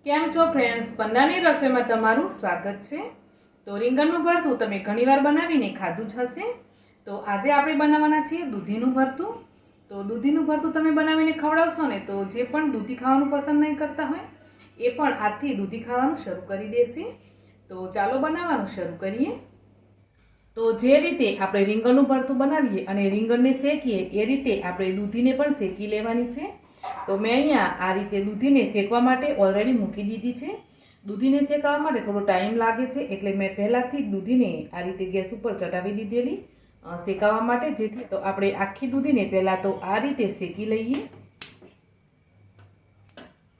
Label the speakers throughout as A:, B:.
A: કેમ છો ફ્રેન્ડ્સ, પન્નાની રસોઈમાં તમારું સ્વાગત છે। તો રીંગણનું ભરતું તમે ઘણીવાર બનાવીને ખાધું જ હશે। તો આજે આપણે બનાવવાના છીએ દૂધીનું ભરતું। તો દૂધીનું ભરતું તમે બનાવીને ખવડાવશો ને તો જે પણ દૂધી ખાવાનું પસંદ નહીં કરતા હોય એ પણ આજથી દૂધી ખાવાનું શરૂ કરી દેશે। તો ચાલો બનાવવાનું શરૂ કરીએ। તો જે રીતે આપણે રીંગણનું ભરતું બનાવીએ અને રીંગણને શેકીએ એ રીતે આપણે દૂધીને પણ શેકી લેવાની છે। તો મેં અહીંયા આ રીતે દૂધીને શેકવા માટે ઓલરેડી મૂકી દીધી છે। દૂધીને શેકવા માટે થોડો ટાઈમ લાગે છે એટલે મેં પહેલાંથી જ દૂધીને આ રીતે ગેસ ઉપર ચડાવી દીધેલી શેકાવા માટે, જેથી તો આપણે આખી દૂધીને પહેલાં તો આ રીતે શેકી લઈએ।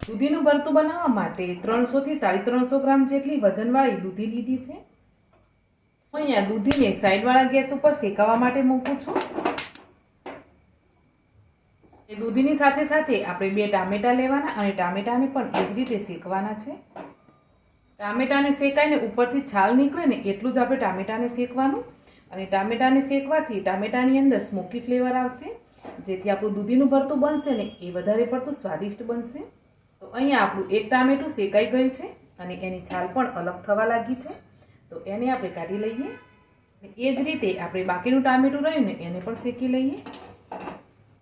A: દૂધીનું ભરતું બનાવવા માટે 300 થી 350 ગ્રામ જેટલી વજનવાળી દૂધી લીધી છે। હું અહીંયા દૂધીને સાઈડવાળા ગેસ ઉપર શેકાવા માટે મૂકું છું। દૂધીની સાથે સાથે આપણે 2 ટામેટા લેવાના અને ટામેટાને પણ એ જ રીતે શેકવાના છે। ટામેટાને શેકાઈને ઉપરથી છાલ નીકળે ને એટલું જ આપણે ટામેટાને શેકવાનું, અને ટામેટાને શેકવાથી ટામેટાની અંદર સ્મોકી ફ્લેવર આવશે, જેથી આપણું દૂધીનું ભરતું બનશે ને એ વધારે પડતું સ્વાદિષ્ટ બનશે। તો અહીંયા આપણું 1 ટામેટું શેકાઈ ગયું છે અને એની છાલ પણ અલગ થવા લાગી છે, તો એને આપણે કાઢી લઈએ। એ જ રીતે આપણે બાકીનું ટામેટું રહ્યું ને એને પણ શેકી લઈએ।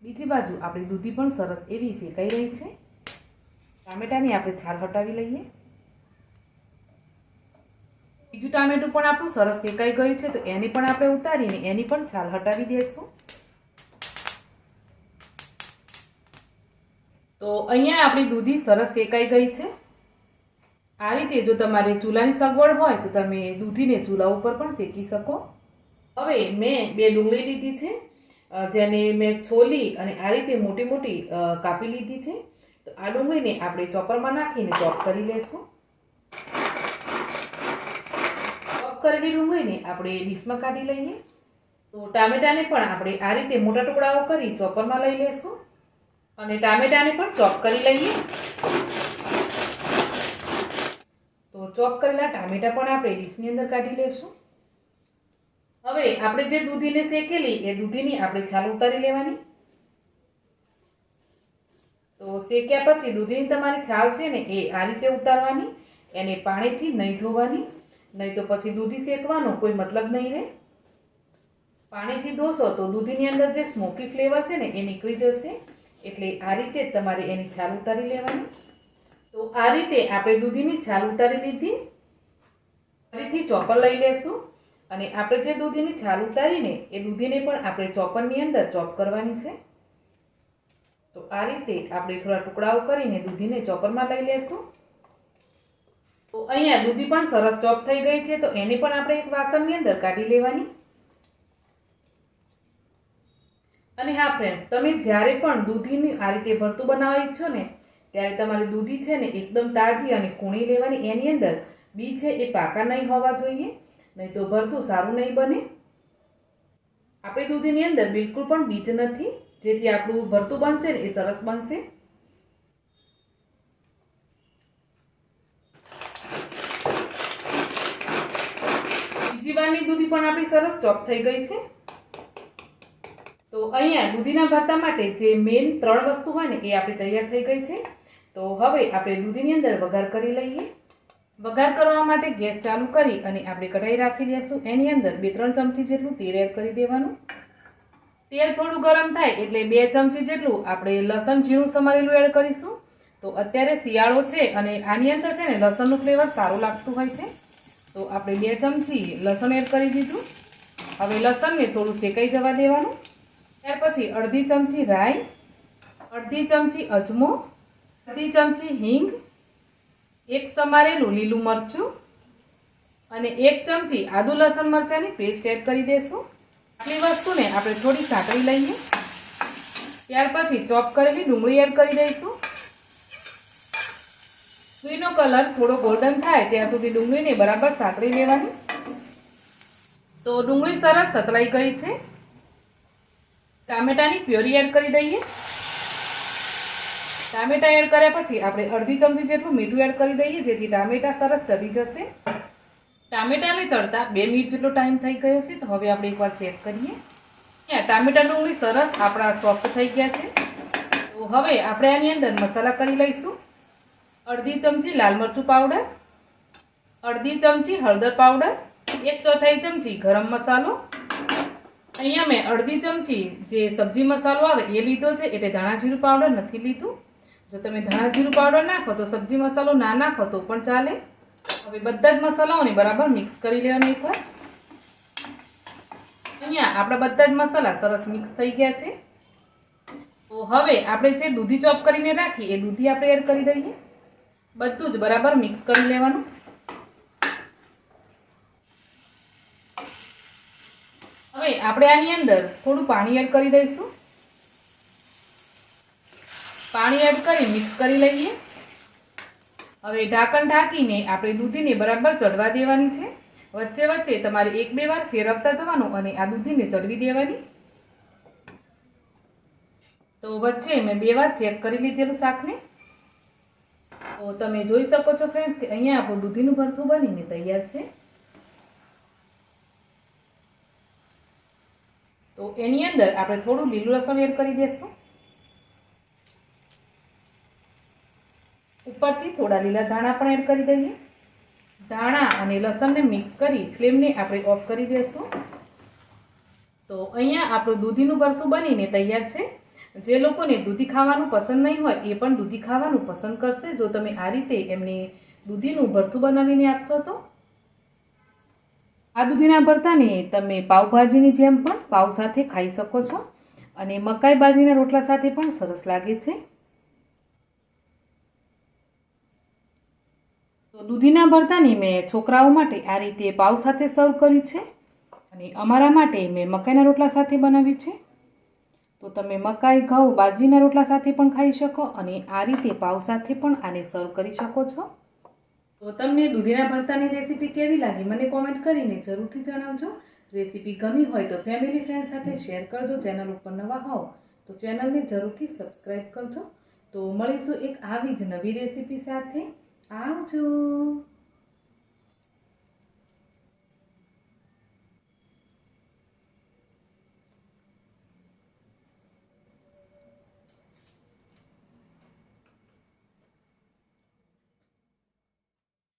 A: બીજી બાજુ આપણી દૂધી પણ સરસ એવી શેકાઈ રહી છે। ટામેટાની આપણે છાલ હટાવી લઈએ। બીજું ટામેટું પણ આપણું સરસ શેકાઈ ગયું છે, તો એની પણ આપણે ઉતારીને એની પણ છાલ હટાવી દઈશું। તો અહીંયા આપણી દૂધી સરસ શેકાઈ ગઈ છે। આ રીતે જો તમારે ચૂલાની સગવડ હોય તો તમે દૂધીને ચૂલા ઉપર પણ શેકી શકો। હવે મેં 2 ડુંગળી લીધી છે, જેને મેં છોલી અને આ રીતે મોટી મોટી કાપી લીધી છે। તો આ ડુંગળીને આપણે ચોપરમાં નાખીને ચોપ કરી લેશું। ચોપ કરેલી ડુંગળીને આપણે ડીશમાં કાઢી લઈએ। તો ટામેટાને પણ આપણે આ રીતે મોટા ટુકડાઓ કરી ચોપરમાં લઈ લેશું અને ટામેટાને પણ ચોપ કરી લઈએ। તો ચોપ કરેલા ટામેટા પણ આપણે ડીશની અંદર કાઢી લેશું। હવે આપણે જે દૂધીને શેકેલી એ દૂધીની આપણે છાલ ઉતારી લેવાની। તો શેક્યા પછી દૂધીની તમારી છાલ છે ને એ આ રીતે ઉતારવાની, એને પાણીથી નહીં ધોવાની, નહીં તો પછી દૂધી શેકવાનો કોઈ મતલબ નહીં રહે। પાણીથી ધોશો તો દૂધીની અંદર જે સ્મોકી ફ્લેવર છે ને એ નીકળી જશે, એટલે આ રીતે જ તમારે એની છાલ ઉતારી લેવાની। તો આ રીતે આપણે દૂધીની છાલ ઉતારી લીધી। ફરીથી ચોપર લઈ લેશું અને આપણે જે દૂધીની છાલ ઉતારીને એ દૂધીને પણ આપણે ચોપરની અંદર ચોપ કરવાની છે। તો આ રીતે આપણે થોડા ટુકડાઓ કરીને દૂધીને ચોપરમાં લઈ લેશું। તો અહીંયા દૂધી પણ સરસ ચોપ થઈ ગઈ છે, તો એને પણ આપણે એક વાસણની અંદર કાઢી લેવાની। અને હા ફ્રેન્ડ્સ, તમે જ્યારે પણ દૂધીની આ રીતે ભરતું બનાવવા ઈચ્છો ને ત્યારે તમારી દૂધી છે ને એકદમ તાજી અને કૂણી લેવાની। એની અંદર બી છે એ પાકા નહીં હોવા જોઈએ, નહીં તો ભરતું સારું નહીં બને। આપણી દૂધીની અંદર બિલકુલ પણ બીજ નથી, જેથી આપણું ભરતું બનશે ને એ સરસ બનશે। બીજી વારની દૂધી પણ આપણી સરસ ચોપ થઈ ગઈ છે। તો અહીંયા દૂધીના ભરતા માટે જે મેઇન 3 વસ્તુ હોય ને એ આપણી તૈયાર થઈ ગઈ છે। તો હવે આપણે દૂધીની અંદર વઘાર કરી લઈએ। વઘાર કરવા માટે ગેસ ચાલુ કરી અને આપણે કઢાઈ રાખી દઈશું। એની અંદર 2-3 ચમચી જેટલું તેલ એડ કરી દેવાનું। તેલ થોડું ગરમ થાય એટલે 2 ચમચી જેટલું આપણે લસણ ઝીણું સમારેલું એડ કરીશું। તો અત્યારે શિયાળો છે અને આની અંદર છે ને લસણનું ફ્લેવર સારું લાગતું હોય છે, તો આપણે 2 ચમચી લસણ એડ કરી દીધું। હવે લસણને થોડું શેકાઈ જવા દેવાનું। ત્યાર પછી અડધી ચમચી રાઈ, અડધી ચમચી અજમો, અડધી ચમચી હિંગ, 1 સમારેલું લીલું મરચું અને 1 ચમચી આદુ લસણ મરચાંની પેસ્ટ એડ કરી દેશું। આટલી વસ્તુને આપણે થોડી સાંતળી લઈએ। ત્યાર પછી ચોપ કરેલી ડુંગળી એડ કરી દઈશું। ડુંગળીનો કલર થોડો ગોલ્ડન થાય ત્યાં સુધી ડુંગળીને બરાબર સાંતળી લેવાની। તો ડુંગળી સરસ સતળાઈ ગઈ છે। ટામેટાની પ્યોરી એડ કરી દઈએ। ટામેટા એડ કર્યા પછી આપણે અડધી ચમચી જેટલું મીઠું એડ કરી દઈએ, જેથી ટામેટા સરસ ચડી જશે। ટામેટાને ચડતા 2 મિનિટ જેટલો ટાઈમ થઈ ગયો છે, તો હવે આપણે એકવાર ચેક કરીએ। ટામેટા ડુંગળી સરસ આપણા સોફ્ટ થઈ ગયા છે। તો હવે આપણે આની અંદર મસાલા કરી લઈશું। અડધી ચમચી લાલ મરચું પાવડર, અડધી ચમચી હળદર પાવડર, 1/4 ચમચી ગરમ મસાલો. અહીંયા મેં અડધી ચમચી જે સબ્જી મસાલો આવે એ લીધો છે, એટલે ધાણા જીરું પાવડર નથી લીધું. જો તમે ધાણા જીરું પાવડર નાખો તો સબ્જી મસાલો ના નાખો તો પણ ચાલે. હવે બધા જ મસાલાઓને બરાબર મિક્સ કરી લેવાના એકવાર. અહીંયા આપણા બધા જ મસાલા સરસ મિક્સ થઈ ગયા છે. તો હવે આપણે જે દૂધી ચોપ કરીને રાખી એ દૂધી આપણે એડ કરી દઈએ. બધું જ બરાબર મિક્સ કરી લેવાનું. હવે આપણે આની અંદર થોડું પાણી એડ કરી દઈશું. પાણી એડ કરી મિક્સ કરી લઈએ. હવે ઢાંકણ ઢાંકીને આપણે દૂધીને બરાબર ચડવા દેવાની છે. વચ્ચે વચ્ચે તમારે 1-2 વાર ફેરવતા જવાનું અને આ દૂધીને ચડવી દેવાની. તો વચ્ચે મેં 2 વાર ચેક કરી લીધેલું શાકને. તો તમે જોઈ શકો છો ફ્રેન્ડ્સ કે અહીંયા આપણું દૂધીનું ભરથું બનીને તૈયાર છે. તો એની અંદર આપણે થોડું લીલું લસણ એડ કરી દઈશું. ઉપરથી થોડા લીલા ધાણા પણ એડ કરી દઈએ. ધાણા અને લસણને મિક્સ કરી ફ્લેમને આપણે ઓફ કરી દઈશું. તો અહીંયા આપણું દૂધીનું ભરથું બનીને તૈયાર છે. જે લોકોને દૂધી ખાવાનું પસંદ નહીં હોય એ પણ દૂધી ખાવાનું પસંદ કરશે જો તમે આ રીતે એમને દૂધીનું ભરથું બનાવીને આપશો તો. આ દૂધીના ભરતાને તમે પાવભાજીની જેમ પણ પાવ સાથે ખાઈ શકો છો અને મકાઈ બાજરીના રોટલા સાથે પણ સરસ લાગે છે. તો દૂધીના ભરતાને મેં છોકરાઓ માટે આ રીતે પાવ સાથે સર્વ કર્યું છે અને અમારા માટે મેં મકાઈના રોટલા સાથે બનાવ્યું છે. તો તમે મકાઈ, ઘઉં, બાજરીના રોટલા સાથે પણ ખાઈ શકો અને આ રીતે પાવ સાથે પણ આને સર્વ કરી શકો છો. તો તમને દૂધીના ભરતાની રેસીપી કેવી લાગી મને કોમેન્ટ કરીને જરૂરથી જણાવજો. રેસીપી ગમી હોય તો ફેમિલી ફ્રેન્ડ સાથે શેર કરજો. ચેનલ ઉપર નવા હોવ તો ચેનલને જરૂરથી સબસ્ક્રાઈબ કરજો. તો મળીશું એક આવી જ નવી રેસીપી સાથે. આવજો.